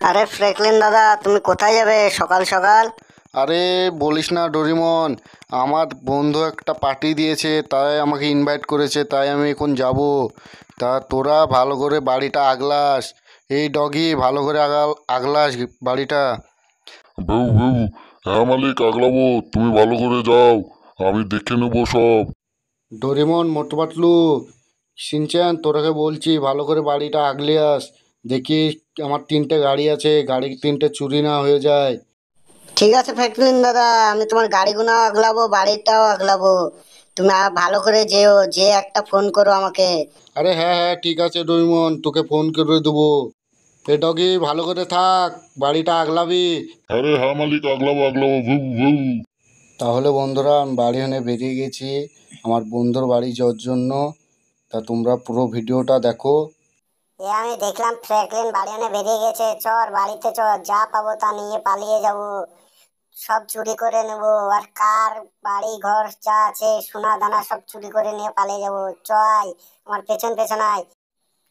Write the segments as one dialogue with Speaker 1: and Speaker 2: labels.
Speaker 1: আরে ফ্র্যাঙ্কলিন দাদা, তুমি কোথায় যাবে সকাল সকাল?
Speaker 2: আরে বলিস না ডোরিমন, আমার বন্ধু একটা পার্টি দিয়েছে, তাই আমাকে ইনভাইট করেছে, তাই আমি এখন যাব। তা তোরা ভালো করে বাড়িটা আগলাস। এই ডগি, ভালো করে আগলাস বাড়িটা।
Speaker 3: বউ বউ, হ্যাঁ মালিক আগলাবো, তুমি ভালো করে যাও, আমি দেখে নেবো সব।
Speaker 2: ডোরিমন, মোটু পাতলু, সিনচ্যান, তোরাকে বলছি ভালো করে বাড়িটা আগলিয়াস। দেখি আমার 3টে গাড়ি আছে, গাড়ি 3টে চুরি না হয়ে যায়।
Speaker 1: ঠিক আছে ফ্র্যাঙ্কলিন দাদা, আমি তোমার গাড়িগুলো আগলাবো, বাড়িটাও আগলাবো। তুমি ভালো করে যেও, যে একটা ফোন করো আমাকে।
Speaker 2: আরে হ্যাঁ হ্যাঁ, ঠিক আছে ডোরিমন, তোকে ফোন করে দেবো। এ ডগি, ভালো করে থাক, বাড়িটা আগলাবি।
Speaker 3: আরে হ্যাঁ মালিক আগলাবো আগলাবো, বউ বউ।
Speaker 2: তাহলে বন্ধুরা, আমি বাড়ি এনে বেরিয়ে গেছি আমার বন্ধুর বাড়ি যাওয়ার জন্য। তা তোমরা পুরো ভিডিওটা দেখো।
Speaker 1: আমি দেখলাম ফ্র্যাঙ্কলিন বাড়ি এনে বেরিয়ে গেছে। চল বাড়িতে, চল, যা পাবো তা নিয়ে পালিয়ে যাবো, সব চুরি করে নেবো। আর কার বাড়ি ঘর যা আছে সোনা দানা সব চুরি করে নিয়ে পালিয়ে যাবো। চল, আমার পেছন পেছন আয়।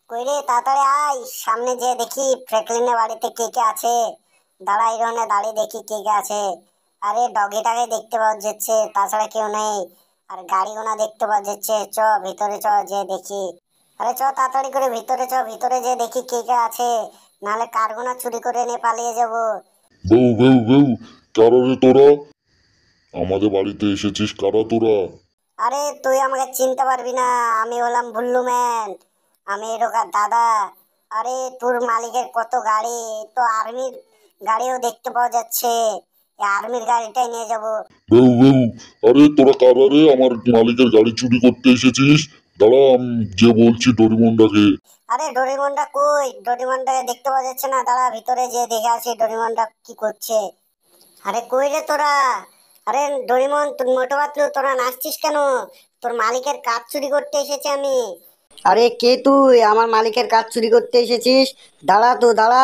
Speaker 1: কই রে, তাড়াতাড়ি আয়, সামনে যে দেখি ফ্র্যাঙ্কলিনের বাড়িতে কে কে আছে। দাঁড়াই রনে, দাঁড়িয়ে দেখি কে কে আছে। আরে ডগিটাকে দেখতে পাওয়া যাচ্ছে, তাছাড়া কেউ নেই। আর গাড়িগুনা দেখতে পাওয়া যাচ্ছে। চ ভিতরে, চ যে দেখি। আরে চ তাড়াতাড়ি করে ভিতরে, চ ভিতরে যে দেখি কে কে আছে, নাহলে কারগুনা চুরি করে নিয়ে পালিয়ে যাবো।
Speaker 3: বউ বউ বউ, কারা রে তোরা? আমাদের বাড়িতে এসেছিস, কারা তোরা?
Speaker 1: আরে তুই আমাকে চিনতে পারবি না, আমি হলাম ভুল্লু ম্যান, আমি এরকার দাদা। আরে তোর মালিকের কত গাড়ি, তো আর্মির গাড়িও দেখতে পাওয়া যাচ্ছে। এই আর্মির গাড়িটাই নিয়ে যাব।
Speaker 3: বউ বউ, আরে তোরা কারা রে? আমার মালিকের গাড়ি চুরি করতে এসেছিস? দাঁড়া, আমি যে বলছি ডোরিমনটাকে।
Speaker 1: আরে ডোরিমনটা কই? ডোরিমনটাকে দেখতে পাওয়া যাচ্ছে না, দাঁড়া ভিতরে যে দেখে আসি ডোরিমনটা কি করছে। আরে কই রে তোরা? আরে ডোরিমন, তুই মোটো পাতলু, তোরা নাচছিস কেন? তোর মালিকের কাজ চুরি করতে এসেছি আমি। আরে কে তুই? আমার মালিকের কাজ চুরি করতে এসেছিস? দাঁড়া তো, দাঁড়া।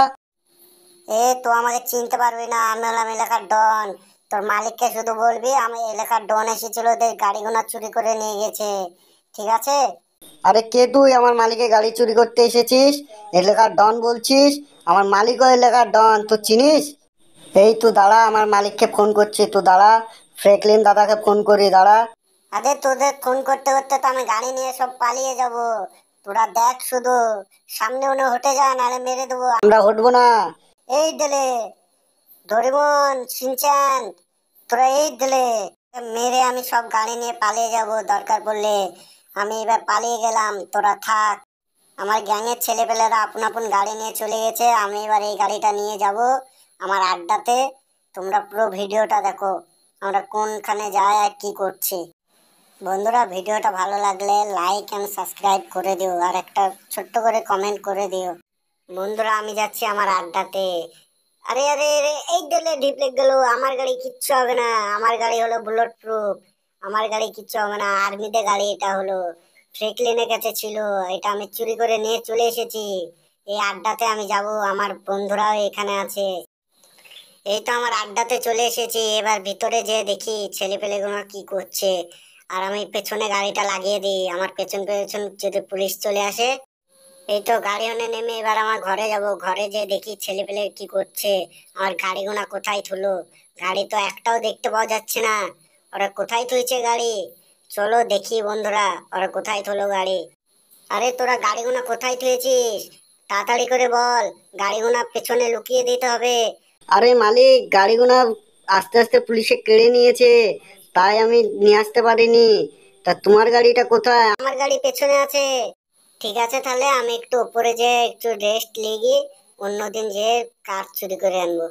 Speaker 1: এ তো আমাকে চিনতে পারবি না, আমি হলাম এলাকার ডন। তোর মালিককে শুধু বলবি আমি এলাকার ডন এসেছিল, ওদের গাড়িগুলো চুরি করে নিয়ে গেছে, ঠিক আছে? আরে কে তুই? আমার মালিকের গাড়ি চুরি করতে এসেছিস? এলাকার ডন বলছিস? আমার মালিকও এলাকার ডন, তো চিনিস? এই তো দাঁড়া, আমার মালিককে ফোন করছি, তো দাঁড়া। ফ্র্যাঙ্কলিন দাদাকে ফোন করি, দাঁড়া। আরে তোদের ফোন করতে করতে তো আমি গাড়ি নিয়ে সব পালিয়ে যাব। তোরা দেখ শুধু, সামনে উনি হটে যা, নাহলে মেরে দেবো। আমরা হটবো না। এই দিলে ডোরেমন, শিনচান, তোরা এই দিলে মেরে আমি সব গাড়ি নিয়ে পালিয়ে যাব দরকার পড়লে। আমি এবার পালিয়ে গেলাম, তোরা থাক। আমার গ্যাংয়ের ছেলেপেলেরা আপন আপন গাড়ি নিয়ে চলে গেছে, আমি এবার এই গাড়িটা নিয়ে যাব আমার আড্ডাতে। তোমরা পুরো ভিডিওটা দেখো, আমরা কোনখানে যাই আর কি করছি। বন্ধুরা, ভিডিওটা ভালো লাগলে লাইক এন্ড সাবস্ক্রাইব করে দিও, আর একটা ছোট্ট করে কমেন্ট করে দিও। বন্ধুরা, আমি যাচ্ছি আমার আড্ডাতে। আরে আরে আরে, এই দিলে ডিপলে গেল, আমার গাড়ি কিচ্ছু হবে না, আমার গাড়ি হলো বুলেট প্রুফ। আমার গাড়ি কিচ্ছু হবে না, আর্মিদের গাড়ি এটা হলো। ফ্র্যাঙ্কলিনের কাছে ছিল, এটা আমি চুরি করে নিয়ে চলে এসেছি। এই আড্ডাতে আমি যাব, আমার বন্ধুরাও এখানে আছে। এই তো আমার আড্ডাতে চলে এসেছি, এবার ভিতরে যে দেখি ছেলেপেলেগুলো কি করছে। আর আমি পেছনে গাড়িটা লাগিয়ে দিই, আমার পেছন পেছন যদি পুলিশ চলে আসে। এই তো গাড়ি অনে নেমে এবার আমার ঘরে যাব, ঘরে যে দেখি ছেলেপেলে কি করছে। আমার গাড়িগুনা কোথায় থুলো? গাড়ি তো একটাও দেখতে পাওয়া যাচ্ছে না। ওরা কোথায় থুইছে গাড়ি? চলো দেখি বন্ধুরা, ওরা কোথায় থুলো গাড়ি। আরে তোরা গাড়িগুনা কোথায় থুয়েছিস? তাড়াতাড়ি করে বল, গাড়িগুনা পেছনে লুকিয়ে দিতে হবে। আরে মালিক, গাড়িগুনা আস্তে আস্তে পুলিশে কেড়ে নিয়েছে, তাই আমি নিয়ে আসতে পারিনি। তা তোমার গাড়িটা কোথায়? আমার গাড়ি পেছনে আছে। ঠিক আছে, তাহলে আমি একটু উপরে যে একটু রেস্ট নিয়ে অন্যদিন যে কার চুরি করে আনবো।